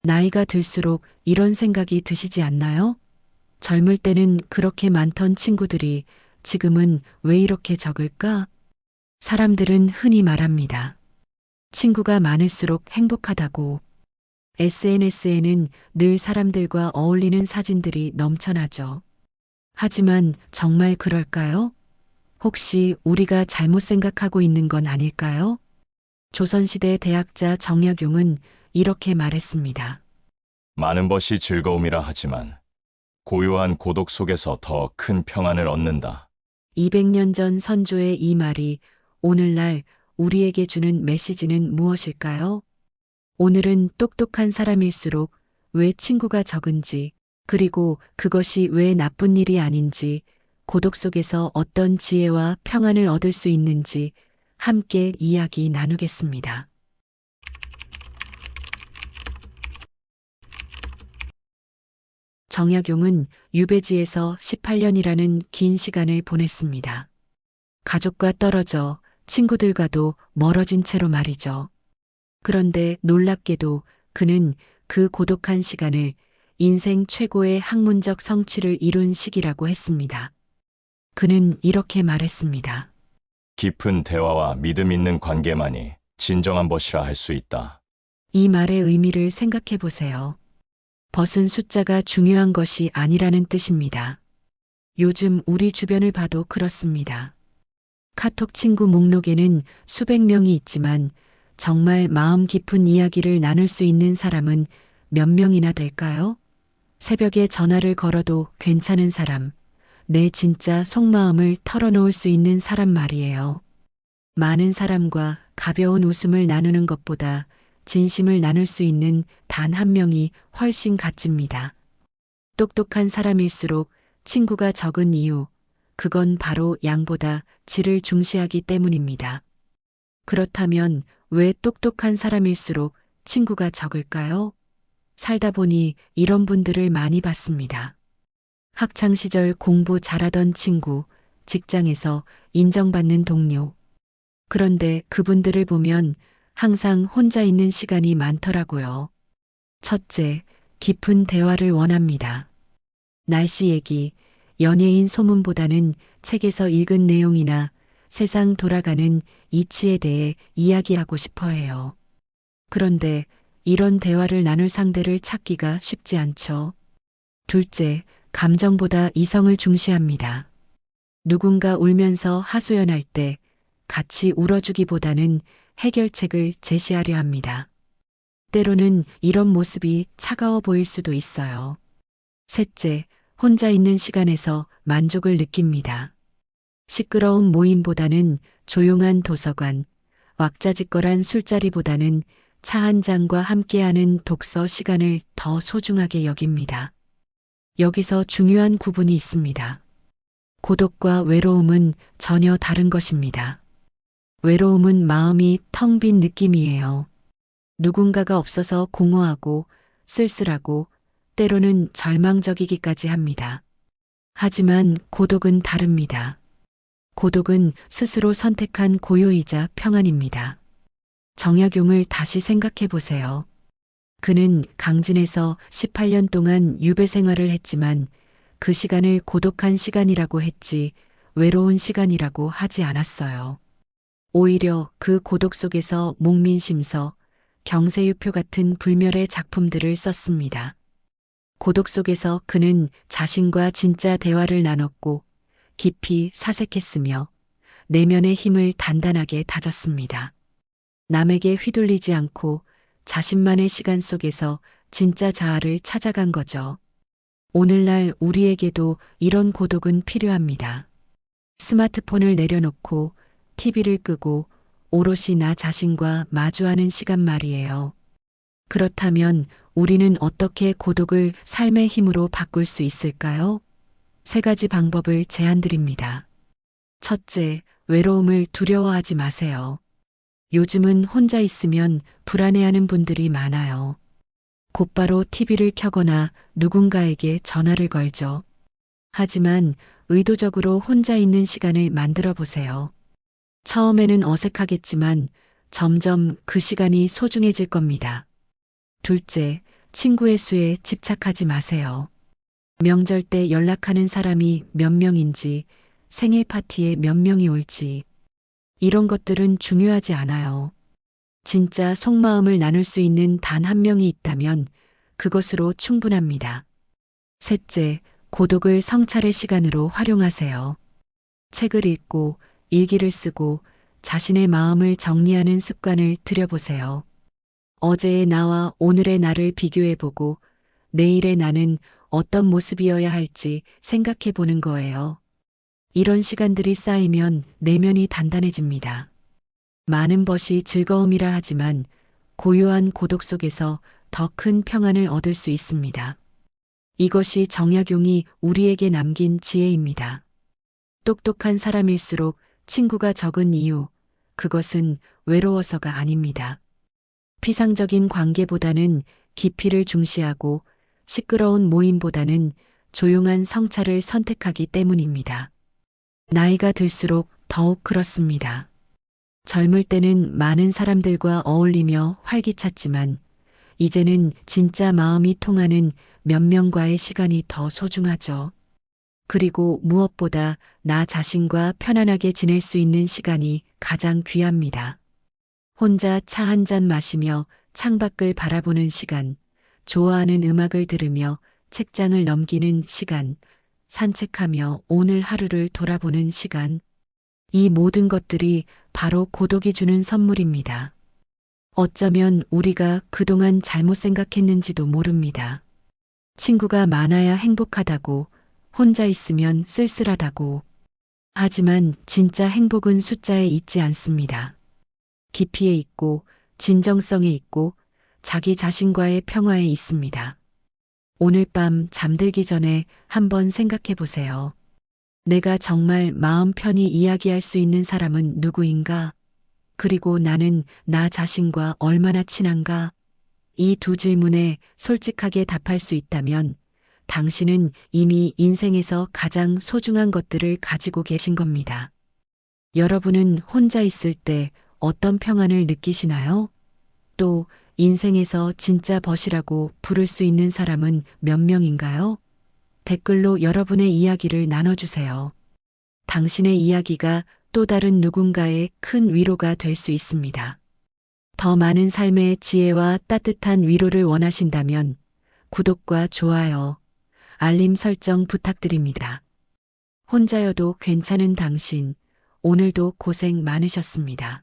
나이가 들수록 이런 생각이 드시지 않나요? 젊을 때는 그렇게 많던 친구들이 지금은 왜 이렇게 적을까? 사람들은 흔히 말합니다. 친구가 많을수록 행복하다고. SNS에는 늘 사람들과 어울리는 사진들이 넘쳐나죠. 하지만 정말 그럴까요? 혹시 우리가 잘못 생각하고 있는 건 아닐까요? 조선시대 대학자 정약용은 이렇게 말했습니다. 많은 것이 즐거움이라 하지만 고요한 고독 속에서 더 큰 평안을 얻는다. 200년 전 선조의 이 말이 오늘날 우리에게 주는 메시지는 무엇일까요? 오늘은 똑똑한 사람일수록 왜 친구가 적은지, 그리고 그것이 왜 나쁜 일이 아닌지, 고독 속에서 어떤 지혜와 평안을 얻을 수 있는지 함께 이야기 나누겠습니다. 정약용은 유배지에서 18년이라는 긴 시간을 보냈습니다. 가족과 떨어져 친구들과도 멀어진 채로 말이죠. 그런데 놀랍게도 그는 그 고독한 시간을 인생 최고의 학문적 성취를 이룬 시기라고 했습니다. 그는 이렇게 말했습니다. 깊은 대화와 믿음 있는 관계만이 진정한 것이라 할 수 있다. 이 말의 의미를 생각해 보세요. 벗은 숫자가 중요한 것이 아니라는 뜻입니다. 요즘 우리 주변을 봐도 그렇습니다. 카톡 친구 목록에는 수백 명이 있지만 정말 마음 깊은 이야기를 나눌 수 있는 사람은 몇 명이나 될까요? 새벽에 전화를 걸어도 괜찮은 사람, 내 진짜 속마음을 털어놓을 수 있는 사람 말이에요. 많은 사람과 가벼운 웃음을 나누는 것보다 진심을 나눌 수 있는 단 한 명이 훨씬 값집니다. 똑똑한 사람일수록 친구가 적은 이유, 그건 바로 양보다 질을 중시하기 때문입니다. 그렇다면 왜 똑똑한 사람일수록 친구가 적을까요? 살다 보니 이런 분들을 많이 봤습니다. 학창 시절 공부 잘하던 친구, 직장에서 인정받는 동료. 그런데 그분들을 보면 항상 혼자 있는 시간이 많더라고요. 첫째, 깊은 대화를 원합니다. 날씨 얘기, 연예인 소문보다는 책에서 읽은 내용이나 세상 돌아가는 이치에 대해 이야기하고 싶어 해요. 그런데 이런 대화를 나눌 상대를 찾기가 쉽지 않죠. 둘째, 감정보다 이성을 중시합니다. 누군가 울면서 하소연할 때 같이 울어주기보다는 해결책을 제시하려 합니다. 때로는 이런 모습이 차가워 보일 수도 있어요. 셋째, 혼자 있는 시간에서 만족을 느낍니다. 시끄러운 모임보다는 조용한 도서관, 왁자지껄한 술자리보다는 차 한 잔과 함께하는 독서 시간을 더 소중하게 여깁니다. 여기서 중요한 구분이 있습니다. 고독과 외로움은 전혀 다른 것입니다. 외로움은 마음이 텅 빈 느낌이에요. 누군가가 없어서 공허하고 쓸쓸하고 때로는 절망적이기까지 합니다. 하지만 고독은 다릅니다. 고독은 스스로 선택한 고요이자 평안입니다. 정약용을 다시 생각해 보세요. 그는 강진에서 18년 동안 유배 생활을 했지만 그 시간을 고독한 시간이라고 했지 외로운 시간이라고 하지 않았어요. 오히려 그 고독 속에서 목민심서, 경세유표 같은 불멸의 작품들을 썼습니다. 고독 속에서 그는 자신과 진짜 대화를 나눴고 깊이 사색했으며 내면의 힘을 단단하게 다졌습니다. 남에게 휘둘리지 않고 자신만의 시간 속에서 진짜 자아를 찾아간 거죠. 오늘날 우리에게도 이런 고독은 필요합니다. 스마트폰을 내려놓고 TV를 끄고 오롯이 나 자신과 마주하는 시간 말이에요. 그렇다면 우리는 어떻게 고독을 삶의 힘으로 바꿀 수 있을까요? 세 가지 방법을 제안드립니다. 첫째, 외로움을 두려워하지 마세요. 요즘은 혼자 있으면 불안해하는 분들이 많아요. 곧바로 TV를 켜거나 누군가에게 전화를 걸죠. 하지만 의도적으로 혼자 있는 시간을 만들어 보세요. 처음에는 어색하겠지만 점점 그 시간이 소중해질 겁니다. 둘째, 친구의 수에 집착하지 마세요. 명절 때 연락하는 사람이 몇 명인지, 생일 파티에 몇 명이 올지, 이런 것들은 중요하지 않아요. 진짜 속마음을 나눌 수 있는 단 한 명이 있다면 그것으로 충분합니다. 셋째, 고독을 성찰의 시간으로 활용하세요. 책을 읽고 일기를 쓰고 자신의 마음을 정리하는 습관을 들여보세요. 어제의 나와 오늘의 나를 비교해보고 내일의 나는 어떤 모습이어야 할지 생각해 보는 거예요. 이런 시간들이 쌓이면 내면이 단단해집니다. 많은 것이 즐거움이라 하지만 고요한 고독 속에서 더 큰 평안을 얻을 수 있습니다. 이것이 정약용이 우리에게 남긴 지혜입니다. 똑똑한 사람일수록 친구가 적은 이유, 그것은 외로워서가 아닙니다. 피상적인 관계보다는 깊이를 중시하고 시끄러운 모임보다는 조용한 성찰을 선택하기 때문입니다. 나이가 들수록 더욱 그렇습니다. 젊을 때는 많은 사람들과 어울리며 활기찼지만 이제는 진짜 마음이 통하는 몇 명과의 시간이 더 소중하죠. 그리고 무엇보다 나 자신과 편안하게 지낼 수 있는 시간이 가장 귀합니다. 혼자 차 한 잔 마시며 창밖을 바라보는 시간, 좋아하는 음악을 들으며 책장을 넘기는 시간, 산책하며 오늘 하루를 돌아보는 시간. 이 모든 것들이 바로 고독이 주는 선물입니다. 어쩌면 우리가 그동안 잘못 생각했는지도 모릅니다. 친구가 많아야 행복하다고, 혼자 있으면 쓸쓸하다고. 하지만 진짜 행복은 숫자에 있지 않습니다. 깊이에 있고, 진정성에 있고, 자기 자신과의 평화에 있습니다. 오늘 밤 잠들기 전에 한번 생각해 보세요. 내가 정말 마음 편히 이야기할 수 있는 사람은 누구인가? 그리고 나는 나 자신과 얼마나 친한가? 이 두 질문에 솔직하게 답할 수 있다면 당신은 이미 인생에서 가장 소중한 것들을 가지고 계신 겁니다. 여러분은 혼자 있을 때 어떤 평안을 느끼시나요? 또 인생에서 진짜 벗이라고 부를 수 있는 사람은 몇 명인가요? 댓글로 여러분의 이야기를 나눠주세요. 당신의 이야기가 또 다른 누군가의 큰 위로가 될 수 있습니다. 더 많은 삶의 지혜와 따뜻한 위로를 원하신다면 구독과 좋아요, 알림 설정 부탁드립니다. 혼자여도 괜찮은 당신, 오늘도 고생 많으셨습니다.